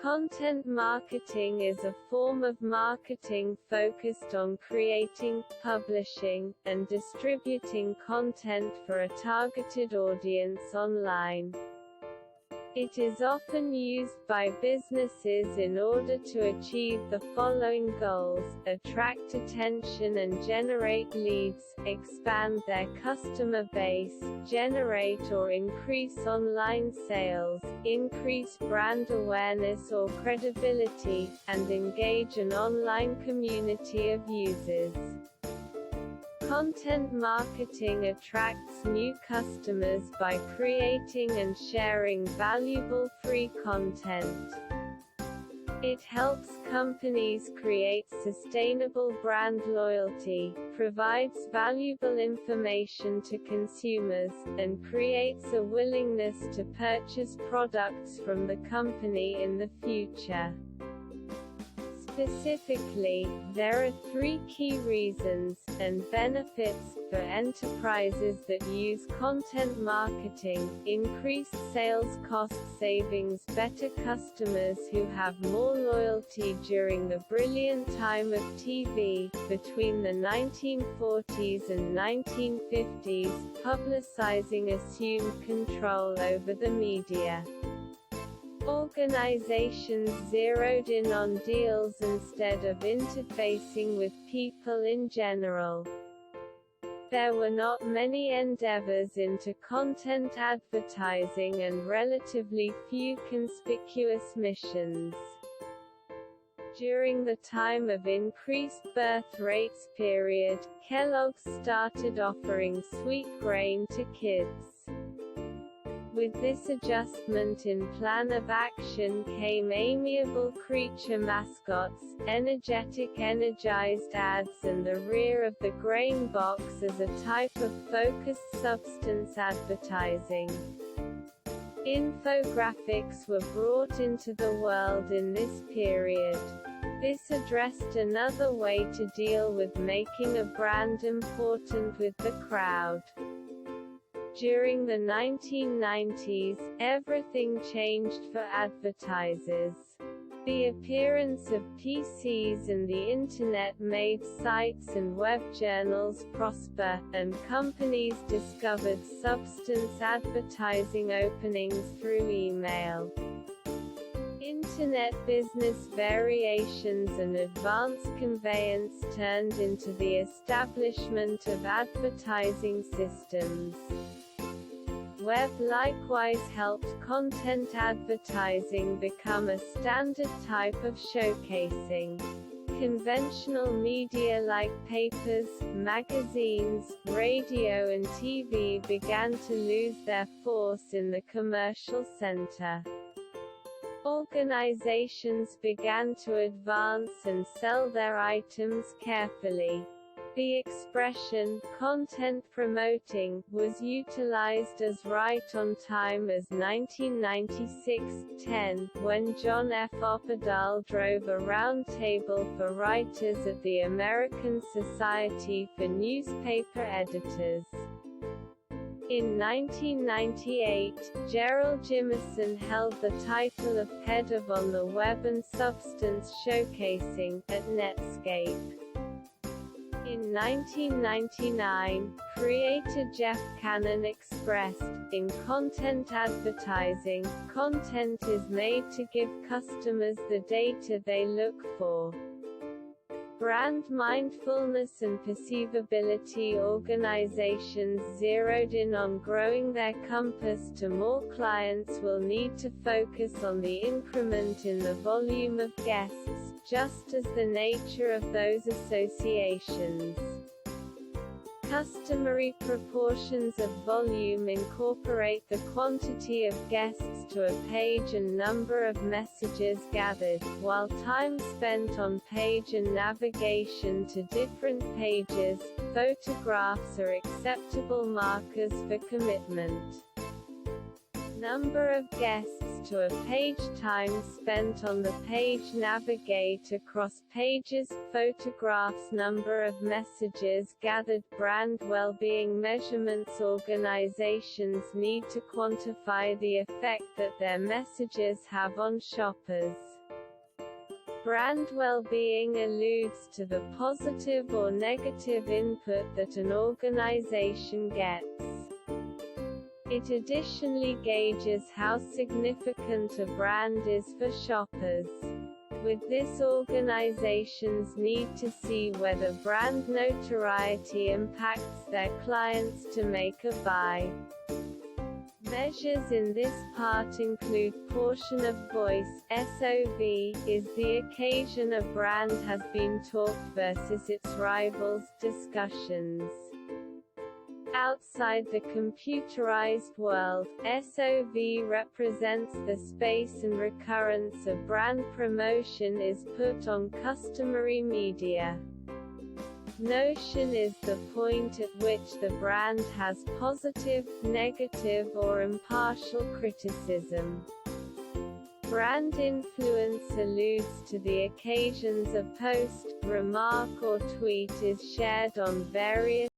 Content marketing is a form of marketing focused on creating, publishing, and distributing content for a targeted audience online. It is often used by businesses in order to achieve the following goals: attract attention and generate leads, expand their customer base, generate or increase online sales, increase brand awareness or credibility, and engage an online community of users. Content marketing attracts new customers by creating and sharing valuable free content. It helps companies create sustainable brand loyalty, provides valuable information to consumers, and creates a willingness to purchase products from the company in the future. Specifically, there are 3 key reasons, and benefits, for enterprises that use content marketing: increased sales cost savings, better customers who have more loyalty. During the brilliant time of TV, between the 1940s and 1950s, publicizing assumed control over the media. Organizations zeroed in on deals instead of interfacing with people in general. There were not many endeavors into content advertising and relatively few conspicuous missions. During the time of increased birth rates period, Kellogg's started offering sweet grain to kids. With this adjustment in plan of action came amiable creature mascots, energetic energized ads, and the rear of the grain box as a type of focused substance advertising. Infographics were brought into the world in this period. This addressed another way to deal with making a brand important with the crowd. During the 1990s, everything changed for advertisers. The appearance of PCs and the Internet made sites and web journals prosper, and companies discovered substance advertising openings through email. Internet business variations and advanced conveyance turned into the establishment of advertising systems. Web likewise helped content advertising become a standard type of showcasing. Conventional media like papers, magazines, radio and TV began to lose their force in the commercial center. Organizations began to advance and sell their items carefully. The expression, content promoting, was utilized as right on time as 1996-10, when John F. Opperdahl drove a roundtable for writers at the American Society for Newspaper Editors. In 1998, Gerald Jimison held the title of Head of On the Web and Substance Showcasing, at Netscape. In 1999, creator Jeff Cannon expressed, "In content advertising, content is made to give customers the data they look for." Brand mindfulness and perceivability. Organizations zeroed in on growing their compass to more clients will need to focus on the increment in the volume of guests, just as the nature of those associations. Customary proportions of volume incorporate the quantity of guests to a page and number of messages gathered, while time spent on page and navigation to different pages. Photographs are acceptable markers for commitment. Number of guests to a page time spent on the page. Navigate across pages, photographs, number of messages gathered. Brand well-being measurements. Organizations need to quantify the effect that their messages have on shoppers. Brand well-being alludes to the positive or negative input that an organization gets. It additionally gauges how significant a brand is for shoppers. With this, organizations need to see whether brand notoriety impacts their clients to make a buy. Measures in this part include portion of voice. SOV is the occasion a brand has been talked versus its rivals. Discussions. Outside the computerized world, SOV represents the space and recurrence of brand promotion is put on customary media. Notion is the point at which the brand has positive, negative or impartial criticism. Brand influence alludes to the occasions a post, remark or tweet is shared on various